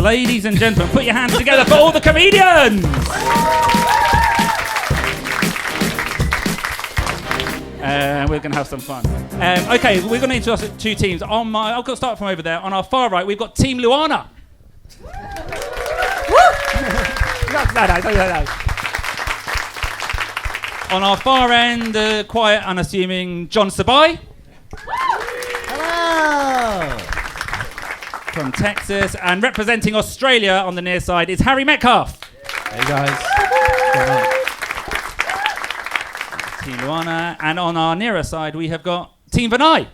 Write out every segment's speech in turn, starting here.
Ladies and gentlemen, put your hands together for all the comedians! We're going to have some fun. Okay, we're going to introduce two teams. I'll start from over there. On our far right, we've got Team Luana. No. On our far end, the quiet, unassuming John Sabai. Hello. From Texas. And representing Australia on the near side is Harry Metcalf. Hey guys. Team Luana. And on our nearer side, we have got Team Vinay.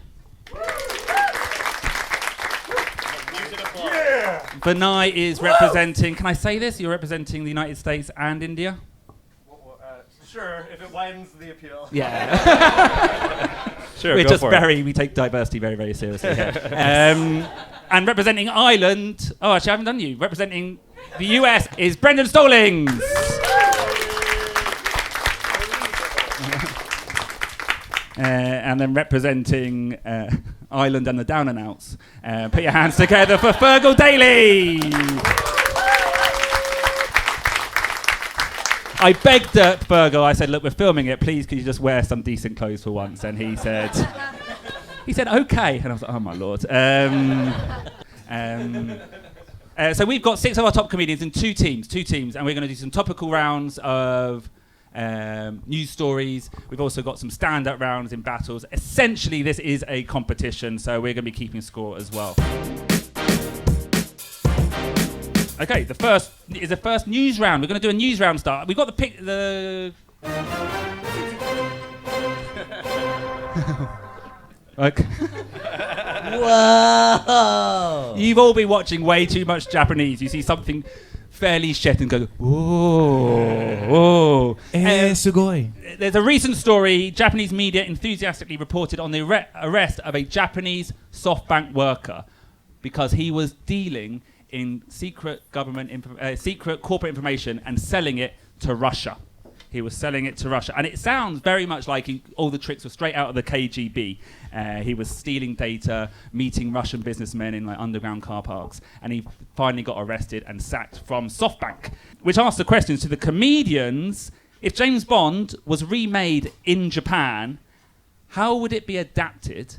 Yeah. Vinay is representing, can I say this? You're representing the United States and India? Sure, if it widens the appeal. Yeah. Sure, we take diversity very, very seriously here. And representing Ireland, actually I haven't done you. Representing the US is Brendan Stallings. And then representing Ireland and the Down and Outs, put your hands together for Fergal Daly. I begged Fergal, I said, look, we're filming it, please could you just wear some decent clothes for once? And he said, okay. And I was like, oh my lord. So we've got 6 of our top comedians in two teams, and we're going to do some topical rounds of news stories. We've also got some stand-up rounds in battles. Essentially, this is a competition, so we're going to be keeping score as well. Okay, the first news round. We're going to do a news round start. We've got Okay. Whoa! You've all been watching way too much Japanese. You see something fairly shit and go, whoa. Sugoi. There's a recent story. Japanese media enthusiastically reported on the arrest of a Japanese SoftBank worker because he was dealing in secret corporate information and selling it to Russia. He was selling it to Russia. And it sounds very much like all the tricks were straight out of the KGB. He was stealing data, meeting Russian businessmen in underground car parks. And he finally got arrested and sacked from SoftBank. Which asks the questions to the comedians. If James Bond was remade in Japan, how would it be adapted?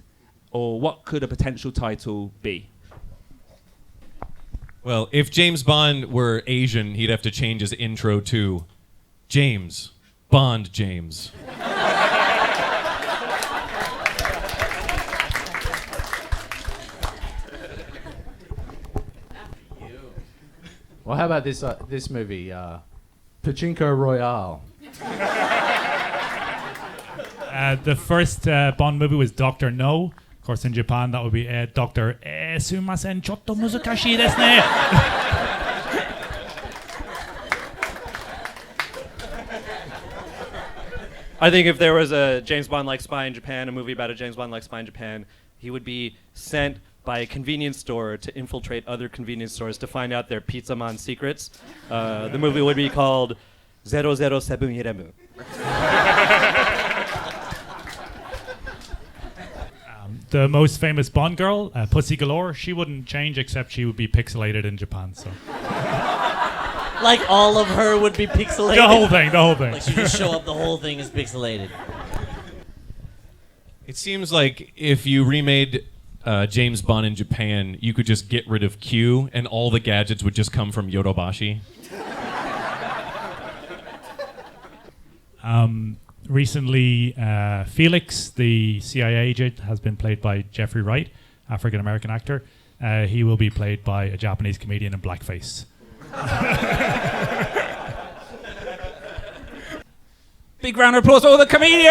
Or what could a potential title be? Well, if James Bond were Asian, he'd have to change his intro to James Bond James. Well, how about this movie, Pachinko Royale? The first Bond movie was Dr. No. Of course, in Japan, that would be Dr. Sumasen chotto muzukashi desu ne. I think if there was a James Bond-like spy in Japan, a movie about a James Bond-like spy in Japan, he would be sent by a convenience store to infiltrate other convenience stores to find out their pizza man secrets. The movie would be called 00711. The most famous Bond girl, Pussy Galore, she wouldn't change except she would be pixelated in Japan. So Like all of her would be pixelated? The whole thing. Like she just show up, the whole thing is pixelated. It seems like if you remade James Bond in Japan, you could just get rid of Q and all the gadgets would just come from Yodobashi. Recently, Felix, the CIA agent, has been played by Jeffrey Wright, African-American actor. He will be played by a Japanese comedian in blackface. Big round of applause for all the comedians!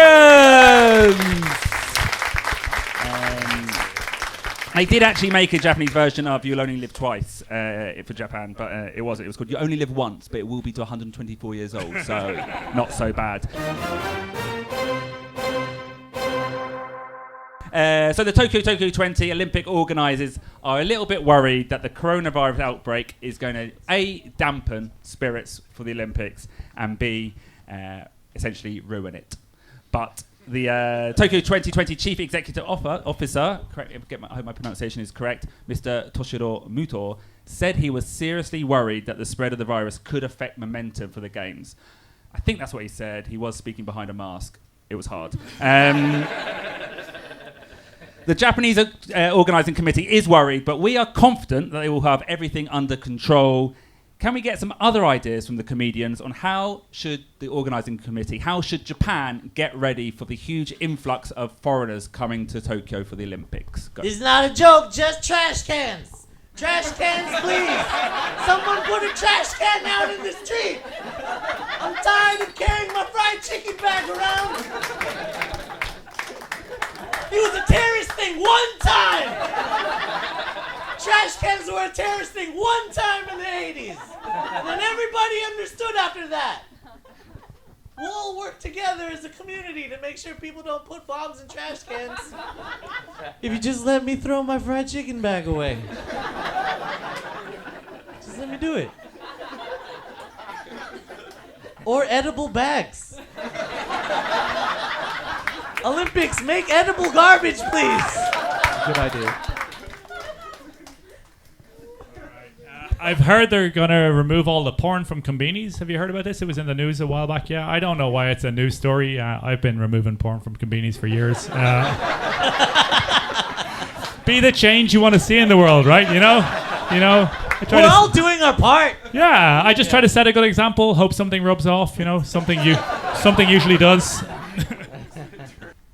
They did actually make a Japanese version of You'll Only Live Twice for Japan, but it was called You Only Live Once, but it will be to 124 years old, so not so bad. So the Tokyo 20 Olympic organisers are a little bit worried that the coronavirus outbreak is going to A, dampen spirits for the Olympics, and B, essentially ruin it. But The Tokyo 2020 Chief Executive Officer, I hope my pronunciation is correct, Mr. Toshiro Muto, said he was seriously worried that the spread of the virus could affect momentum for the games. I think that's what he said. He was speaking behind a mask. It was hard. The Japanese organising committee is worried, but we are confident that they will have everything under control. Can we get some other ideas from the comedians on how should the organising committee, how should Japan get ready for the huge influx of foreigners coming to Tokyo for the Olympics? Go. It's not a joke, just trash cans. Trash cans, please. Someone put a trash can out in the street. I'm tired of carrying my fried chicken bag around. It was a terrorist thing one time. Trash cans were a terrorist thing one time in the 80s. And then everybody understood after that. We'll all work together as a community to make sure people don't put bombs in trash cans. If you just let me throw my fried chicken bag away. Just let me do it. Or edible bags. Olympics, make edible garbage, please. Good idea. I've heard they're going to remove all the porn from conbinis. Have you heard about this? It was in the news a while back. Yeah, I don't know why it's a news story. I've been removing porn from conbinis for years. Be the change you want to see in the world, right? You know. We're all doing our part. Yeah, I just try to set a good example. Hope something rubs off. Something usually does.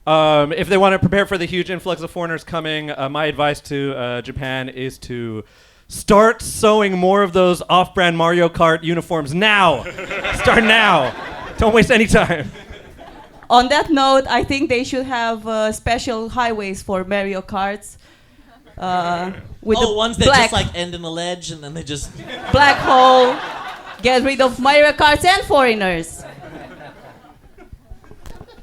If they want to prepare for the huge influx of foreigners coming, my advice to Japan is to start sewing more of those off-brand Mario Kart uniforms now. Start now. Don't waste any time. On that note, I think they should have special highways for Mario Karts. With the ones that just like end in a ledge and then they just... Black hole. Get rid of Mario Karts and foreigners.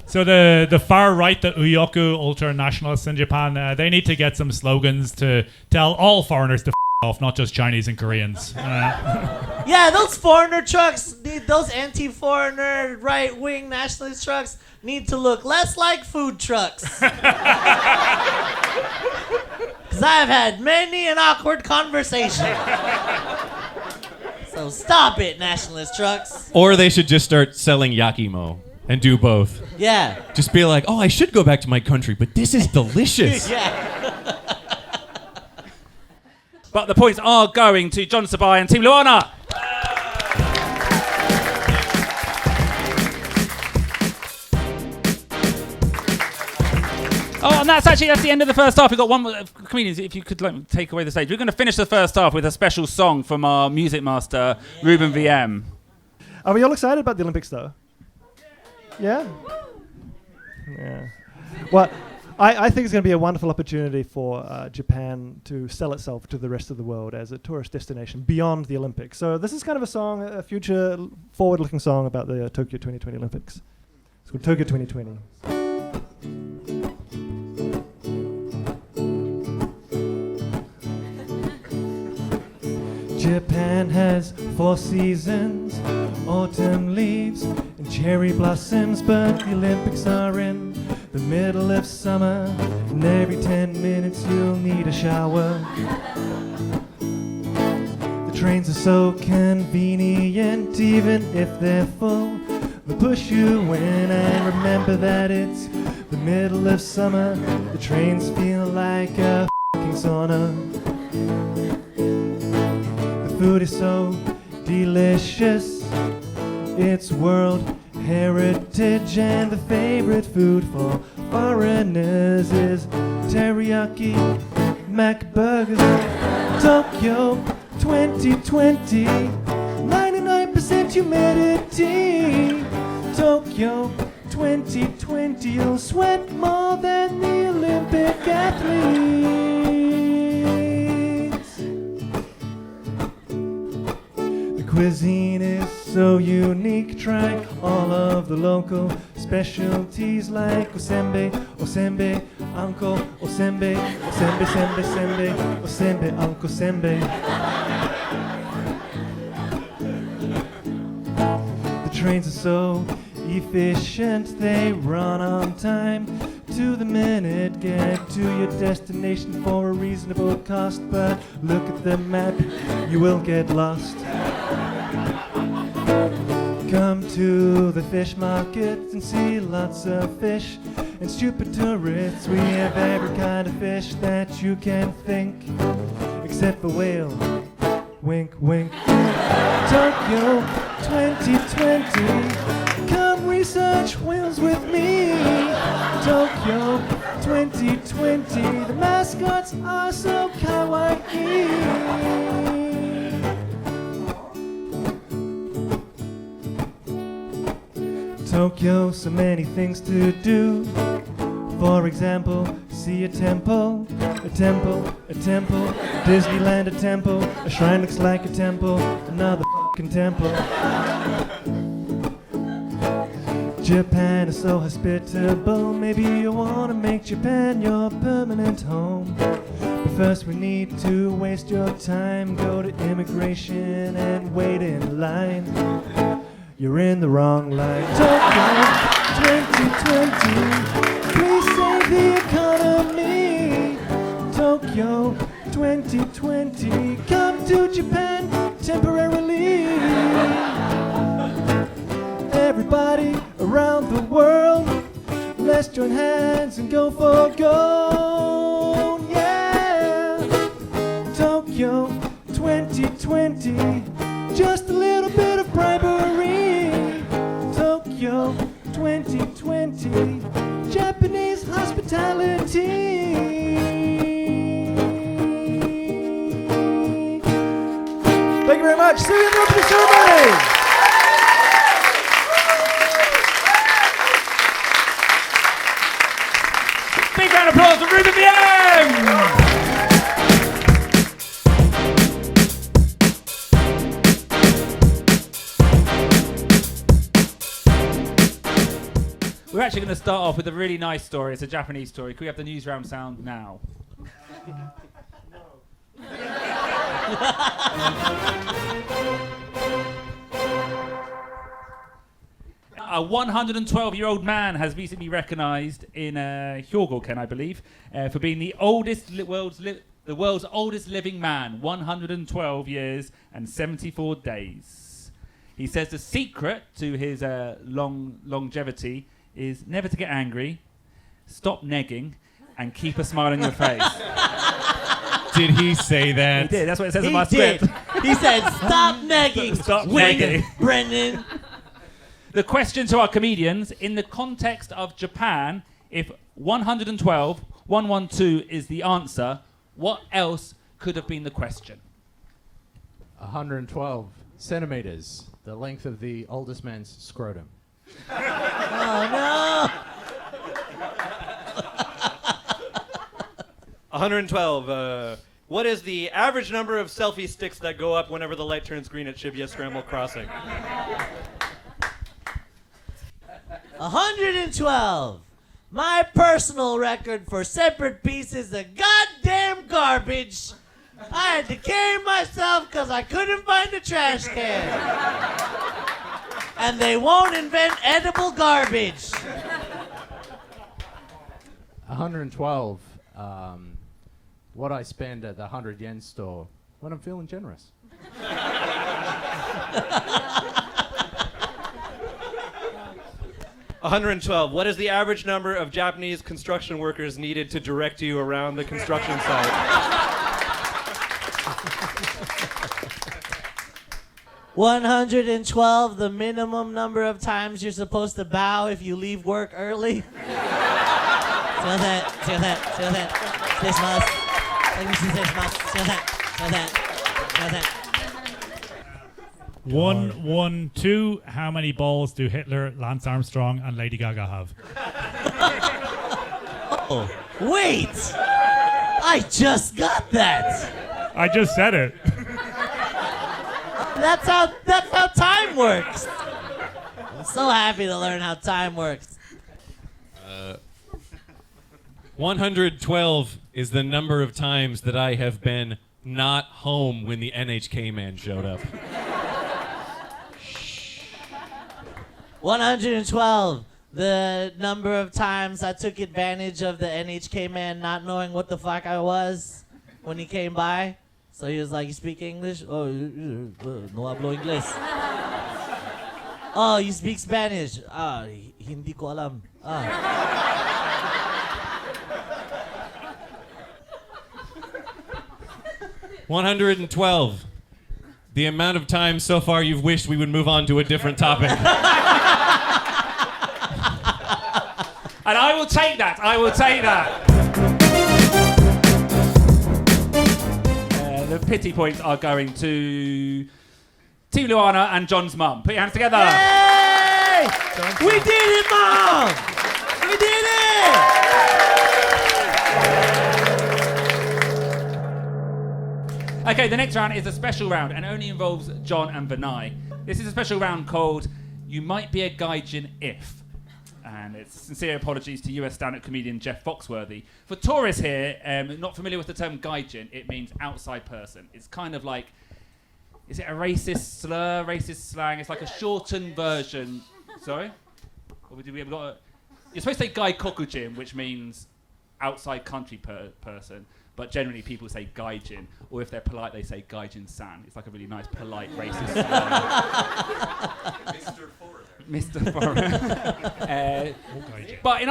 So the far right, the Uyoku ultra-nationalists in Japan, they need to get some slogans to tell all foreigners to off, not just Chinese and Koreans. Yeah, those foreigner trucks, those anti-foreigner, right-wing nationalist trucks need to look less like food trucks. Because I've had many an awkward conversation. So stop it, nationalist trucks. Or they should just start selling yakimo and do both. Yeah. Just be like, oh, I should go back to my country, but this is delicious. Yeah. But the points are going to John Sabai and Team Luana. Oh, and that's the end of the first half. We've got one more. Comedians, if you could take away the stage. We're going to finish the first half with a special song from our music master, Ruben VM. Are we all excited about the Olympics, though? Yeah? Yeah. Well, I think it's going to be a wonderful opportunity for Japan to sell itself to the rest of the world as a tourist destination beyond the Olympics. So this is kind of a song, a future forward-looking song about the Tokyo 2020 Olympics. It's called Tokyo 2020. Japan has 4 seasons, autumn leaves and cherry blossoms, but the Olympics are in the middle of summer, and every 10 minutes you'll need a shower. The trains are so convenient, even if they're full, they push you in, and remember that it's the middle of summer. The trains feel like a f***ing sauna. Food is so delicious, it's world heritage, and the favorite food for foreigners is teriyaki mac burgers. Tokyo 2020, 99% humidity. Tokyo 2020, you'll sweat more than the Olympic athletes. Cuisine is so unique, try all of the local specialties like osembe, osembe, anko, osembe, osembe, sembe, sembe, osembe, anko, sembe. The trains are so efficient, they run on time. To the minute, get to your destination for a reasonable cost. But look at the map, you will get lost. Come to the fish market and see lots of fish. And stupid tourists, we have every kind of fish that you can think, except for whale. Wink, wink. Tokyo 2020. Come research whales with me. Tokyo 2020. The mascots are so kawaii. Tokyo, so many things to do. For example, see a temple, a temple, a temple, Disneyland, a temple, a shrine looks like a temple, another f***ing temple. Japan is so hospitable, maybe you want to make Japan your permanent home. But first we need to waste your time, go to immigration and wait in line. You're in the wrong line. Tokyo 2020, please save the economy. Tokyo 2020, come to Japan temporarily. Everybody around the world, let's join hands and go for gold. Yeah, Tokyo 2020, just a little bit of bribery. Tokyo 2020, Japanese hospitality. Thank you very much. See you in the opening ceremony. Big round of applause for Ruben VM! We're actually going to start off with a really nice story. It's a Japanese story. Can we have the newsround sound now? A 112-year-old man has recently recognized in Hyogo-ken, I believe, for being the world's oldest living man, 112 years and 74 days. He says the secret to his longevity is never to get angry, stop negging, and keep a smile on your face. Did he say that? He did. That's what it says in He my did. script. He said, "Stop negging." Stop Wink, negging. Brendan. The question to our comedians, in the context of Japan, if 112, 112 is the answer, what else could have been the question? 112 centimeters, the length of the oldest man's scrotum. Oh no! 112. What is the average number of selfie sticks that go up whenever the light turns green at Shibuya Scramble Crossing? 112. My personal record for separate pieces of goddamn garbage. I had to carry myself because I couldn't find a trash can. And they won't invent edible garbage. 112. What I spend at the 100 yen store when I'm feeling generous. 112. What is the average number of Japanese construction workers needed to direct you around the construction site? 112, the minimum number of times you're supposed to bow if you leave work early. 112. How many balls do Hitler, Lance Armstrong, and Lady Gaga have? Oh, wait! I just got that. I just said it. That's how time works. I'm so happy to learn how time works. 112 is the number of times that I have been not home when the NHK man showed up. 112. The number of times I took advantage of the NHK man not knowing what the fuck I was when he came by. So he was like, you speak English? Oh, no hablo inglés. Oh, you speak Spanish? Ah, hindi ko alam. Ah. 112. The amount of times so far you've wished we would move on to a different topic. And I will take that. I will take that. The pity points are going to Team Luana and John's mum. Put your hands together. Yay! We did it, Mom! We did it! Okay, the next round is a special round and only involves John and Vinay. This is a special round called You Might Be a Gaijin If. And it's sincere apologies to US stand-up comedian Jeff Foxworthy. For tourists here, not familiar with the term gaijin, it means outside person. It's kind of like, is it a racist slur, racist slang? It's like a shortened version. Sorry? You're supposed to say gai kokujin, which means outside country person. But generally people say gaijin, or if they're polite, they say gaijin-san. It's like a really nice, polite, racist slur. Mr. Foreigner. But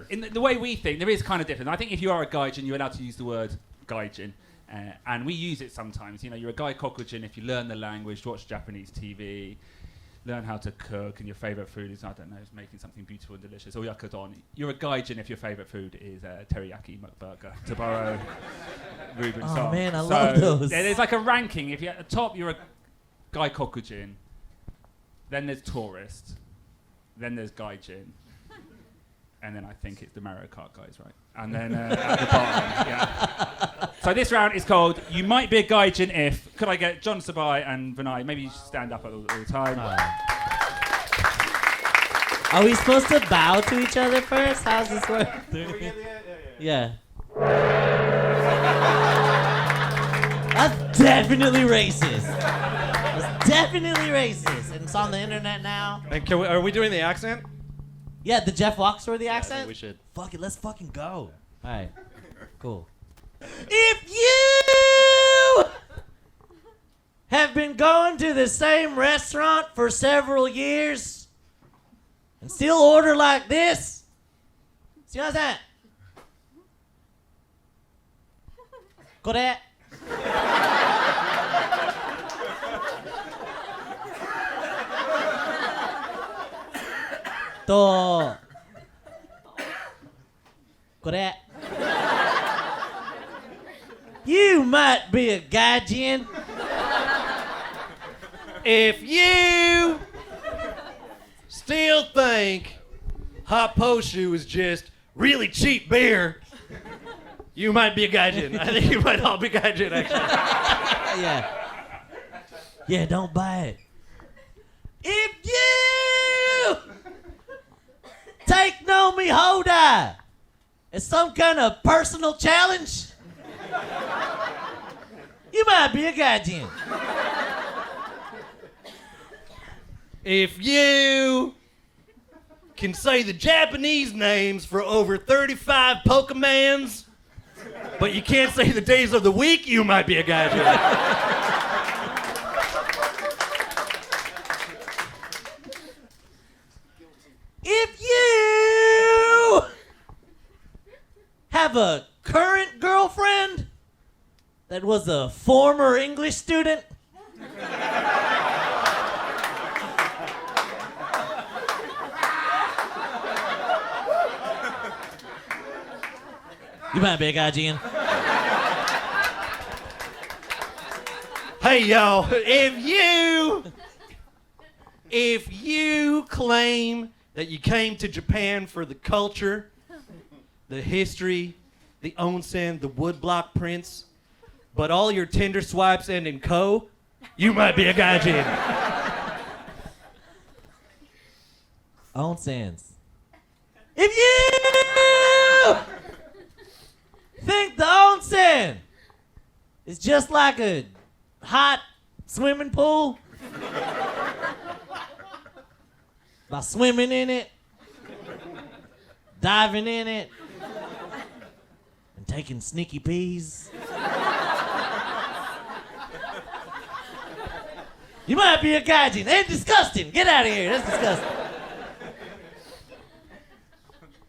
in the way we think, there is kind of different. I think if you are a gaijin, you're allowed to use the word gaijin. And we use it sometimes. You know, you're a gai kokujin if you learn the language, watch Japanese TV, learn how to cook, and your favourite food is, I don't know, making something beautiful and delicious, or yakiudon. You're a gaijin if your favourite food is teriyaki burger, to borrow Ruben's song. Oh man, I love those. There's like a ranking. If you're at the top, you're a gai kokujin. Then there's tourist. Then there's gaijin. And then I think it's the Mario Kart guys, right? And then at the bottom, yeah. So this round is called You Might Be a Gaijin If. Could I get John Sabai and Vinay? Maybe you should stand up all the time. Are we supposed to bow to each other first? How's this work? Yeah. That's definitely racist. That's definitely racist. And it's on the internet now. And are we doing the accent? Yeah, the Jeff Foxworthy accent? We should. Fuck it, let's fucking go. Alright, cool. If you have been going to the same restaurant for several years and still order like this, see what's that? これ とこれ You might be a gaijin If you still think hot poshu is just really cheap beer, you might be a gaijin. I think you might all be gaijin, actually. Yeah, don't buy it. If you take no mi hoda as some kind of personal challenge, you might be a gaijin. If you can say the Japanese names for over 35 Pokemons, but you can't say the days of the week, you might be a gaijin. If you have a current girlfriend that was a former English student, you might be a gaijin. Hey, y'all, if you claim that you came to Japan for the culture, the history, the onsen, the woodblock prints, but all your Tinder swipes end in ko, you might be a gaijin. Onsens. If you think the onsen is just like a hot swimming pool, by swimming in it, diving in it, and taking sneaky pees. You might be a gaijin. They're disgusting. Get out of here. That's disgusting.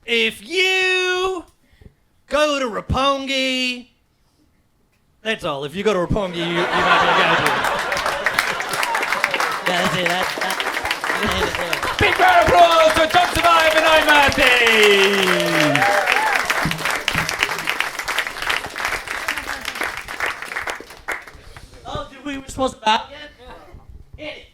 If you go to Roppongi, that's all. If you go to Roppongi, you might be a gaijin. Yeah, that's it. That's Big round of applause for Tom Survive and I'm Marty. Oh, we were supposed to bow again? Hit it.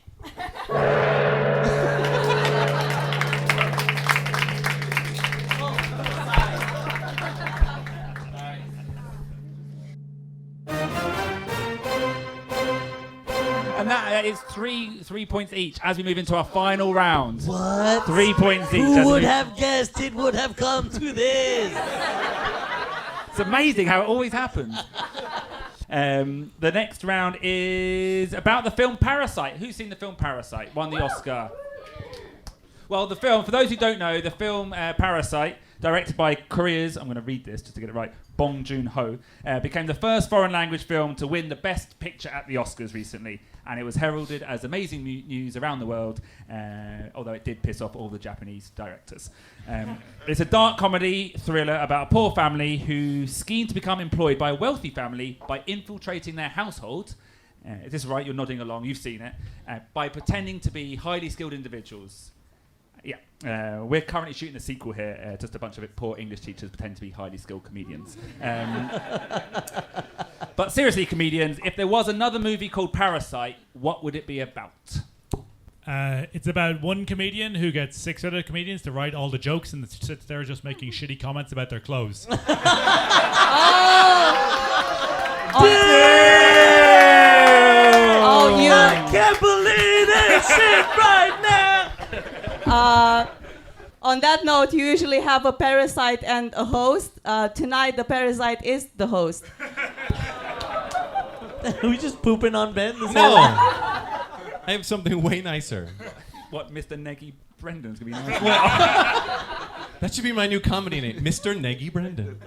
And that is 3 points each as we move into our final round. What? 3 points each. Who would have guessed it would have come to this? It's amazing how it always happens. The next round is about the film Parasite. Who's seen the film Parasite? Won the Oscar. Well, the film, for those who don't know, the film Parasite, directed by Korea's, I'm going to read this just to get it right, Bong Joon-ho, became the first foreign language film to win the Best Picture at the Oscars recently. And it was heralded as amazing news around the world, although it did piss off all the Japanese directors. It's a dark comedy thriller about a poor family who scheme to become employed by a wealthy family by infiltrating their household. Is this right? You're nodding along. You've seen it. By pretending to be highly skilled individuals. Yeah, we're currently shooting a sequel here. Just a bunch of poor English teachers pretend to be highly skilled comedians. But seriously, comedians, if there was another movie called Parasite, what would it be about? It's about one comedian who gets 6 other comedians to write all the jokes and sits there just making shitty comments about their clothes. Oh, you. I can't believe this shit right now. On that note, you usually have a parasite and a host. Tonight, the parasite is the host. Are we just pooping on Ben? No. I have something way nicer. What, Mr. Neggy Brendan's going to be nice? That should be my new comedy name, Mr. Neggy Brendan.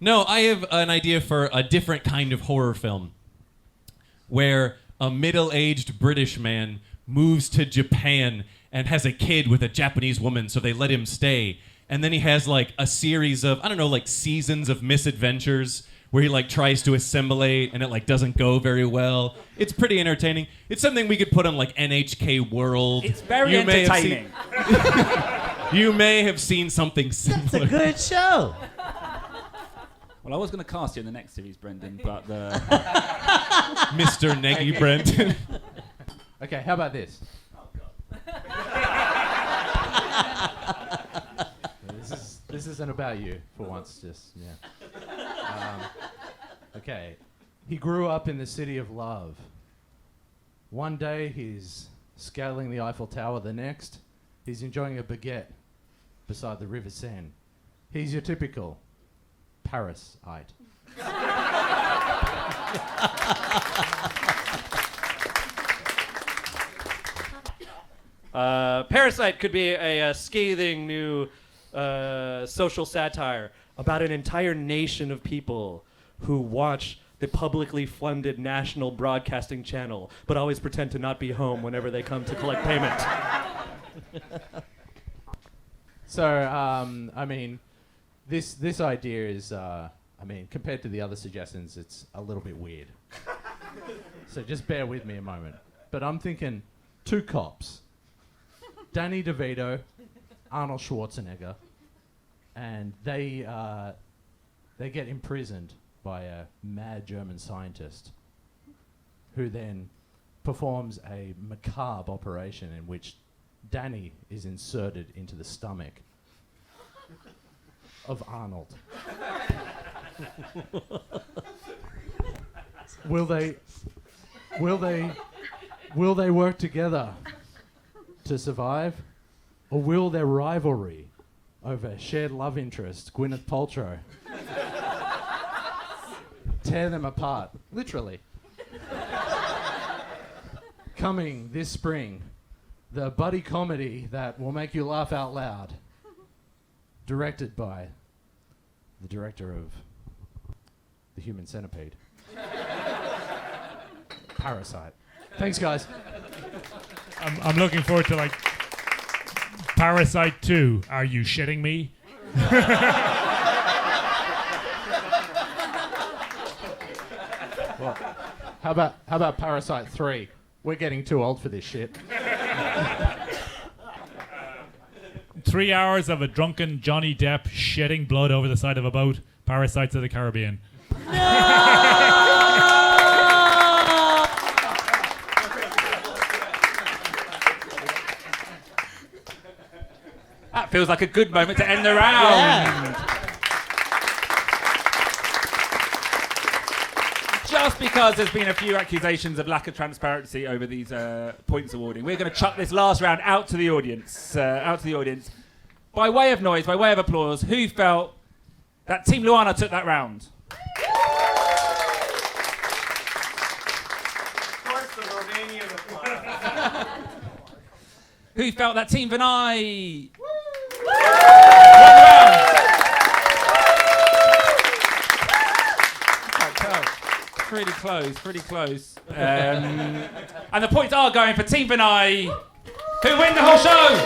No, I have an idea for a different kind of horror film where a middle-aged British man moves to Japan and has a kid with a Japanese woman, so they let him stay. And then he has like a series of, I don't know, like seasons of misadventures where he like tries to assimilate and it like doesn't go very well. It's pretty entertaining. It's something we could put on like NHK World. It's very entertaining. You may have seen something similar. It's a good show. Well, I was going to cast you in the next series, Brendan, but the... Mr. Neggy Brendan. Okay, how about this? This isn't about you for once, just yeah. Okay, he grew up in the city of love. One day he's scaling the Eiffel Tower. The next, he's enjoying a baguette beside the River Seine. He's your typical parasite. Parasite could be a scathing new social satire about an entire nation of people who watch the publicly funded national broadcasting channel, but always pretend to not be home whenever they come to collect payment. So, I mean, this idea is, I mean, compared to the other suggestions, it's a little bit weird. So just bear with me a moment. But I'm thinking 2 cops, Danny DeVito, Arnold Schwarzenegger, and they get imprisoned by a mad German scientist who then performs a macabre operation in which Danny is inserted into the stomach of Arnold. Will they work together to survive? Or will their rivalry over shared love interest, Gwyneth Paltrow, tear them apart? Literally. Coming this spring the buddy comedy that will make you laugh out loud. Directed by the director of The Human Centipede. Parasite. Thanks, guys. I'm looking forward to like Parasite 2. Are you shitting me? Well, how about Parasite 3? We're getting too old for this shit. 3 hours of a drunken Johnny Depp shedding blood over the side of a boat. Parasites of the Caribbean. That feels like a good moment to end the round. Just because there's been a few accusations of lack of transparency over these points awarding, we're going to chuck this last round out to the audience. By way of noise, by way of applause, who felt that Team Luana took that round? Of course, the Romanian applause. Who felt that Team Vinay Pretty close. And the points are going for Team Vinay, who win the whole show.